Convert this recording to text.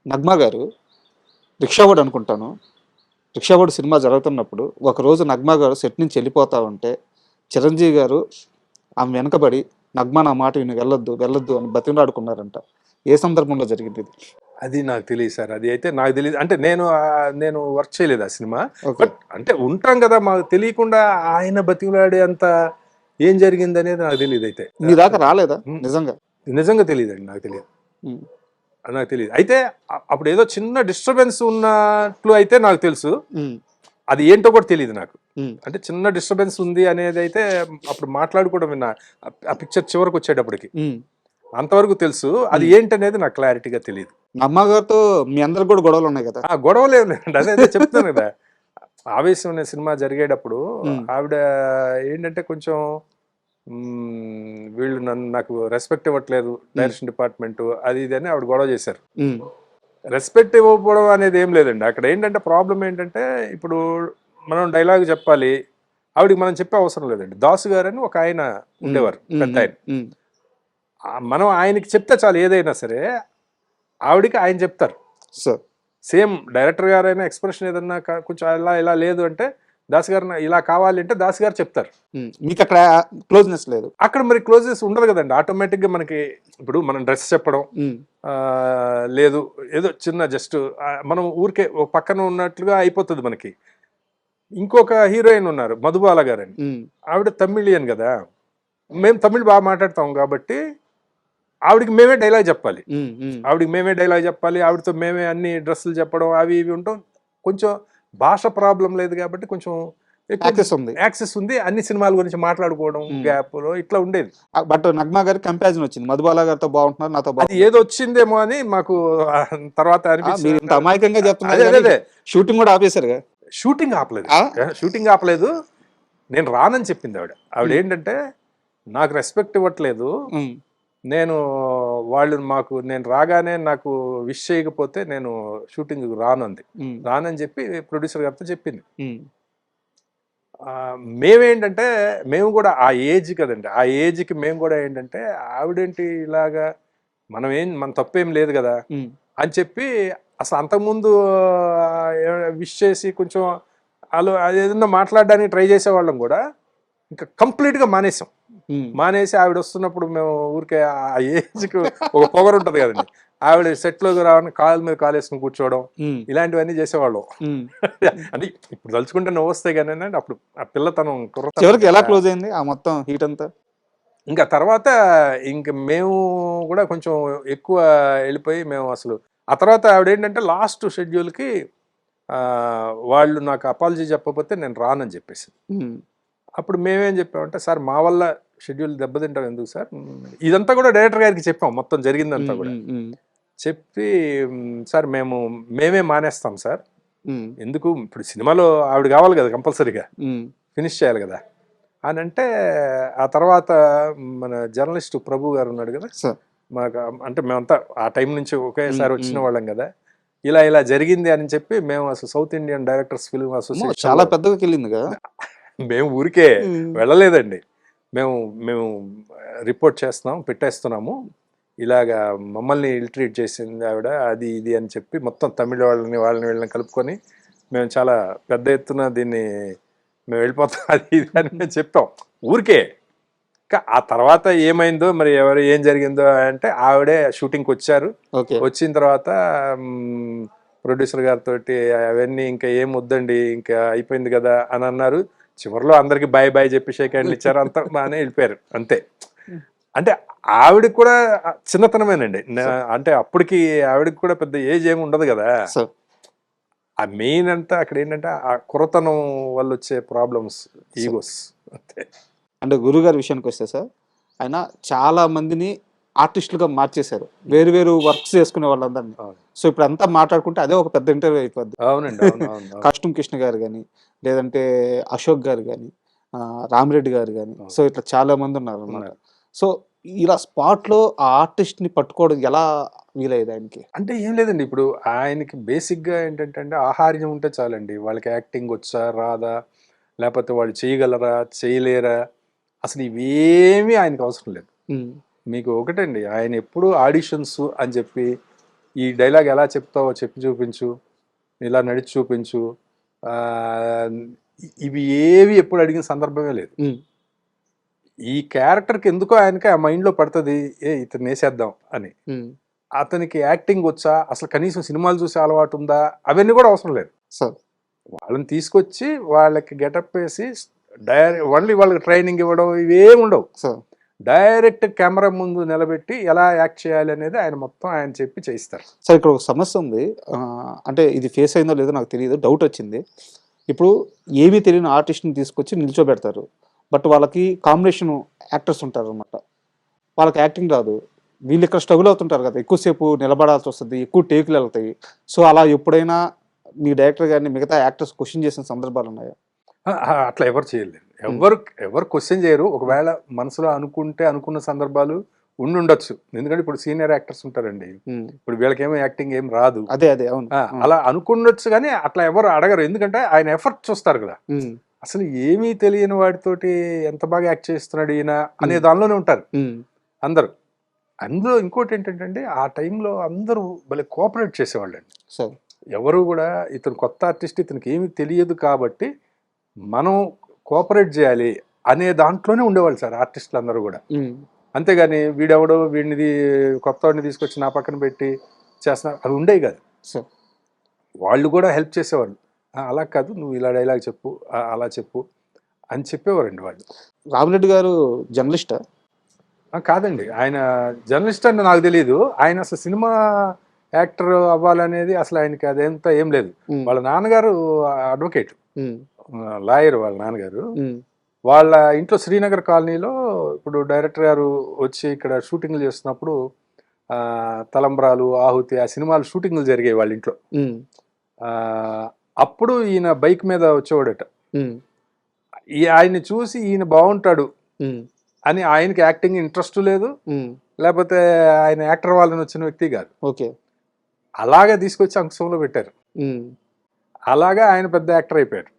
నగ్మా గారు రిక్షావాడు అనుకుంటాను. రిక్షావాడు సినిమా జరుగుతున్నప్పుడు ఒకరోజు నగ్మా గారు సెట్ నుంచి వెళ్ళిపోతా ఉంటే చిరంజీవి గారు ఆమె వెనకబడి నగ్మా నా మాట విని వెళ్ళొద్దు వెళ్ళొద్దు అని బతిమలాడుకున్నారంట. ఏ సందర్భంలో జరిగింది ఇది? అది నాకు తెలియదు సార్. అది అయితే నాకు తెలియదు. అంటే నేను వర్క్ చేయలేదు ఆ సినిమా. ఓకే. బట్ అంటే ఉంటాం కదా, మాకు తెలియకుండా ఆయన బతిమలాడే అంత ఏం జరిగింది అనేది నాకు తెలియదు. అయితే మీ దాకా రాలేదా నిజంగా? నిజంగా తెలియదండి, నాకు తెలియదు. ఉమ్, నాకు తెలియదు. అయితే అప్పుడు ఏదో చిన్న డిస్టర్బెన్స్ ఉన్నట్లు అయితే నాకు తెలుసు. ఉమ్, అది ఏంటో కూడా తెలియదు నాకు. ఉమ్, అంటే చిన్న డిస్టర్బెన్స్ ఉంది అనేది అయితే అప్పుడు మాట్లాడుకోవడం విన్నా, ఆ పిక్చర్ చివరికి వచ్చేటప్పటికి ఉమ్. అంతవరకు తెలుసు. అది ఏంటనేది నాకు క్లారిటీగా తెలియదు. నగ్మా గారితో మీ అందరికి కూడా గొడవలు ఉన్నాయి కదా? ఆ గొడవలు ఏమి లేదండి, అదే చెప్తాను కదా. ఆవేశం అనే సినిమా జరిగేటప్పుడు ఆవిడ ఏంటంటే కొంచెం వీళ్ళు నాకు రెస్పెక్ట్ ఇవ్వట్లేదు, డైరెక్షన్ డిపార్ట్మెంట్ అది ఇది అని ఆవిడ గొడవ చేశారు. ఉమ్, రెస్పెక్ట్ ఇవ్వకపోవడం అనేది ఏం లేదండి. అక్కడ ఏంటంటే ప్రాబ్లం ఏంటంటే, ఇప్పుడు మనం డైలాగ్ చెప్పాలి, ఆవిడకి మనం చెప్పే అవసరం లేదండి. దాసు గారు అని ఒక ఆయన ఉండేవారు, పెద్ద ఆయన. ఉమ్, మనం ఆయనకి చెప్తే చాలు ఏదైనా సరే, ఆవిడకి ఆయన చెప్తారు. సార్ సేమ్ డైరెక్టర్ గారైనా ఎక్స్ప్రెషన్ ఏదన్నా కొంచెం ఇలా ఇలా లేదు అంటే, దాస్ గారు ఇలా కావాలి అంటే దాస్ గారు చెప్తారు. మీకు అక్కడ క్లోజ్నెస్ లేదు. అక్కడ మరి క్లోజెస్ ఉండదు కదండి. ఆటోమేటిక్గా మనకి ఇప్పుడు మనం డ్రెస్ చెప్పడం లేదు, ఏదో చిన్న జస్ట్ మనం ఊరికే ఒక పక్కన ఉన్నట్లుగా అయిపోతుంది మనకి. ఇంకొక హీరోయిన్ ఉన్నారు, మధుబాల గారని. ఆవిడ తమిళియన్ కదా, మేము తమిళ్ బాగా మాట్లాడతాం కాబట్టి ఆవిడకి మేమే డైలాగ్ చెప్పాలి. ఆవిడతో మేమే అన్ని డ్రెస్సులు చెప్పడం అవి ఇవి ఉంటాం. కొంచెం భాష ప్రాబ్లం లేదు కాబట్టి కొంచెం యాక్సెస్ ఉంది. అన్ని సినిమాల గురించి మాట్లాడుకోవడం గ్యాప్ లో ఇట్లా ఉండేది. బట్ నగ్మా గారి కంపారిజన్ వచ్చింది, మధుబాల గారితో బాగుంటున్నారు, నాతో అది ఏదో వచ్చిందేమో అని మాకు తర్వాత అనిపించింది. ఇంత అమాయకంగా చెప్తున్నారు. అదే షూటింగ్ కూడా ఆపేశారుగా? షూటింగ్ ఆపలేదు. నేను రానని చెప్పింది ఆవిడ ఏంటంటే, నాకు రెస్పెక్ట్ ఇవ్వట్లేదు, నేను నేను రాగానే నాకు విష్ చేయకపోతే నేను షూటింగ్ రానని చెప్పి ప్రొడ్యూసర్ గారితో చెప్పింది. మేమేంటంటే, మేము కూడా ఆ ఏజ్ కదండి, ఆ ఏజ్కి మేము కూడా ఏంటంటే, ఆవిడేంటి ఇలాగా, మన తప్పేం లేదు కదా అని చెప్పి అసలు అంతకుముందు విష్ చేసి కొంచెం అదేదన్నా మాట్లాడడానికి ట్రై చేసేవాళ్ళం కూడా ఇంకా కంప్లీట్గా మానేసి ఆవిడ వస్తున్నప్పుడు మేము ఊరికే ఆ ఏజ్కి ఒక పొగరు ఉంటుంది కదండి, ఆవిడ సెట్లోకి రావడానికి కాళ్ళ మీద కాలేసుకుని కూర్చోవడం ఇలాంటివన్నీ చేసేవాళ్ళం. అంటే ఇప్పుడు తలుచుకుంటే నువ్వు వస్తాయి కానీ అప్పుడు ఆ పిల్లతనం చివరికి ఎలా క్లోజ్ అయింది ఆ మొత్తం హీట్ అంతా? ఇంకా తర్వాత ఇంక మేము కూడా కొంచెం ఎక్కువ వెళ్ళిపోయి మేము అసలు ఆ తర్వాత ఆవిడ ఏంటంటే లాస్ట్ షెడ్యూల్కి వాళ్ళు నాకు అపాలజీ చెప్పకపోతే నేను రానని చెప్పేసి. అప్పుడు మేమేం చెప్పామంటే, సార్ మా వల్ల షెడ్యూల్ దెబ్బతింటాం ఎందుకు సార్, ఇదంతా కూడా డైరెక్టర్ గారికి చెప్పాం, మొత్తం జరిగిందంతా కూడా చెప్పి, సార్ మేమే మానేస్తాం సార్, ఎందుకు ఇప్పుడు సినిమాలో ఆవిడ కావాలి కదా, కంపల్సరీగా ఫినిష్ చేయాలి కదా అని అంటే, ఆ తర్వాత మన జర్నలిస్ట్ ప్రభు గారు ఉన్నాడు కదా, మాకు అంటే మేమంతా ఆ టైం నుంచి ఒకేసారి వచ్చిన వాళ్ళం కదా, ఇలా జరిగింది అని చెప్పి మేము అసలు south Indian directors film association చాలా పెద్దగా వెళ్ళింది కదా, మేము ఊరికే వెళ్ళలేదండి, మేము రిపోర్ట్ పెట్టేస్తున్నాము, ఇలాగా మమ్మల్ని ఇల్ట్రీట్ చేసింది ఆవిడ, అది ఇది అని చెప్పి మొత్తం తమిళ వాళ్ళని కలుపుకొని మేము చాలా పెద్ద ఎత్తున దీన్ని మేము వెళ్ళిపోతాం అది ఇది అని మేము చెప్పాం ఊరికే. ఆ తర్వాత ఏమైందో మరి ఏం జరిగిందో అంటే, ఆవిడే షూటింగ్కి వచ్చారు. వచ్చిన తర్వాత ప్రొడ్యూసర్ గారితో అవన్నీ ఇంకా ఏం వద్దండి, ఇంకా అయిపోయింది కదా అని అన్నారు. చివరిలో అందరికి బాయ్ చెప్పి షేక్ హ్యాండ్లు ఇచ్చారు, అంతా బాగానే వెళ్ళిపోయారు అంతే. అంటే ఆవిడకి కూడా చిన్నతనమేనండి, అంటే అప్పటికి ఆవిడకి కూడా పెద్ద ఏజ్ ఏమి ఉండదు కదా. ఆ మెయిన్ అంతా అక్కడ ఏంటంటే ఆ కురతనం వల్ల వచ్చే ప్రాబ్లమ్స్, ఈగోస్ అంతే. అంటే గురుగారి విషయానికి వస్తే సార్, ఆయన చాలా మందిని ఆర్టిస్టులుగా మార్చేశారు, వేరు వర్క్స్ చేసుకునే వాళ్ళందరినీ. సో ఇప్పుడు అంతా మాట్లాడుకుంటే అదే ఒక పెద్ద ఇంటర్వ్యూ అయిపోద్ది. అవునండి. కాస్ట్యూమ్ కృష్ణ గారు కానీ, లేదంటే అశోక్ గారు కానీ, రామిరెడ్డి గారు కానీ, సో ఇట్లా చాలా మంది ఉన్నారు అన్నమాట. సో ఇలా స్పాట్లో ఆ ఆర్టిస్ట్ని పట్టుకోవడం ఎలా వీలయ్యేది ఆయనకి? అంటే ఏం లేదండి, ఇప్పుడు ఆయనకి బేసిక్గా ఏంటంటే ఆహార్యం ఉంటే చాలండి, వాళ్ళకి యాక్టింగ్ వచ్చా రాదా, లేకపోతే వాళ్ళు చేయగలరా చేయలేరా, అసలు ఇవేమీ ఆయనకు అవసరం లేదు. మీకు ఒకటండి, ఆయన ఎప్పుడు ఆడిషన్స్ అని చెప్పి ఈ డైలాగ్ ఎలా చెప్తావో చెప్పి చూపించు, ఇలా నడిచి చూపించు, ఆ, ఇవి ఏవి ఎప్పుడు అడిగిన సందర్భమే లేదు. ఉమ్, ఈ క్యారెక్టర్కి ఎందుకో ఆయనకి ఆ మైండ్లో పడుతుంది, ఇతను వేసేద్దాం అని. ఉమ్, అతనికి యాక్టింగ్ వచ్చా, అసలు కనీసం సినిమాలు చూసే అలవాటు ఉందా, అవన్నీ కూడా అవసరం లేదు. సార్ వాళ్ళని తీసుకొచ్చి వాళ్ళకి గెటప్ వేసి ఓన్లీ వాళ్ళకి ట్రైనింగ్ ఇవ్వడం ఇవేమి ఉండవు. సార్ డైరెక్ట్ కెమెరా ముందు నిలబెట్టి ఎలా యాక్ట్ చేయాలి అనేది ఆయన మొత్తం ఆయన చెప్పి చేయిస్తారు. సార్ ఇక్కడ ఒక సమస్య ఉంది. అంటే ఇది ఫేస్ అయిందో లేదో నాకు తెలియదు, డౌట్ వచ్చింది. ఇప్పుడు ఏమీ తెలియని ఆర్టిస్ట్ని తీసుకొచ్చి నిల్చోబెడతారు, బట్ వాళ్ళకి కాంబినేషన్ యాక్టర్స్ ఉంటారు అనమాట, వాళ్ళకి యాక్టింగ్ రాదు. వీళ్ళు ఇక్కడ స్ట్రగుల్ అవుతుంటారు కదా, ఎక్కువసేపు నిలబడాల్సి వస్తుంది, ఎక్కువ టేకులు వెళ్తాయి. సో అలా ఎప్పుడైనా మీ డైరెక్టర్ గారిని మిగతా యాక్టర్స్ క్వశ్చన్ చేసిన సందర్భాలు ఉన్నాయా? అట్లా ఎవరు చేయలేరు, ఎవరు క్వశ్చన్ చేయరు. ఒకవేళ మనసులో అనుకున్న సందర్భాలు ఉండొచ్చు. ఎందుకంటే ఇప్పుడు సీనియర్ యాక్టర్స్ ఉంటారండి, ఇప్పుడు వీళ్ళకేమో యాక్టింగ్ ఏం రాదు, అదే అదే అవును. అలా అనుకుండొచ్చు, కానీ అట్లా ఎవరు అడగరు. ఎందుకంటే ఆయన ఎఫర్ట్ చూస్తారు కదా. అసలు ఏమీ తెలియని వాడితోటి ఎంత బాగా యాక్ట్ చేస్తున్నాడు ఈయన అనే దానిలోనే ఉంటారు అందరూ. అందులో ఇంకోటి ఏంటంటే ఆ టైంలో అందరూ భలే కోఆపరేట్ చేసేవాళ్ళండి. సార్ ఎవరు కూడా ఇతను కొత్త ఆర్టిస్ట్, ఇతనికి ఏమీ తెలియదు కాబట్టి మనం కోఆపరేట్ చేయాలి అనే దాంట్లోనే ఉండేవాళ్ళు సార్ ఆర్టిస్టులు అందరూ కూడా. అంతేగాని వీడెవడో వీడిని కొత్త వాడిని తీసుకొచ్చి నా పక్కన పెట్టి చేస్తున్నారు అవి ఉండేవి కాదు. సార్ వాళ్ళు కూడా హెల్ప్ చేసేవాళ్ళు. అలా కాదు, నువ్వు ఇలా డైలాగ్ చెప్పు, అలా చెప్పు అని చెప్పేవారండి వాళ్ళు. రామిరెడ్డి గారు జర్నలిస్టా? కాదండి, ఆయన జర్నలిస్ట్ అని నాకు తెలియదు. ఆయన అసలు సినిమా యాక్టర్ అవ్వాలనేది అసలు ఆయనకి అదంతా ఏం లేదు. వాళ్ళ నాన్నగారు అడ్వకేట్, లాయర్ వాళ్ళ నాన్నగారు. వాళ్ళ ఇంట్లో శ్రీనగర్ కాలనీలో ఇప్పుడు డైరెక్టర్ గారు వచ్చి ఇక్కడ షూటింగ్లు చేస్తున్నప్పుడు తలంబ్రాలు, ఆహుతి ఆ సినిమాలు షూటింగ్లు జరిగాయి వాళ్ళ ఇంట్లో. అప్పుడు ఈయన బైక్ మీద వచ్చేవాడట. ఆయన్ని చూసి ఈయన బాగుంటాడు అని, ఆయనకి యాక్టింగ్ ఇంట్రెస్ట్ లేదు, లేకపోతే ఆయన యాక్టర్ వాళ్ళని వచ్చిన వ్యక్తి కాదు. ఓకే, అలాగే తీసుకొచ్చి అంశంలో పెట్టారు. అలాగా ఆయన పెద్ద యాక్టర్ అయిపోయారు.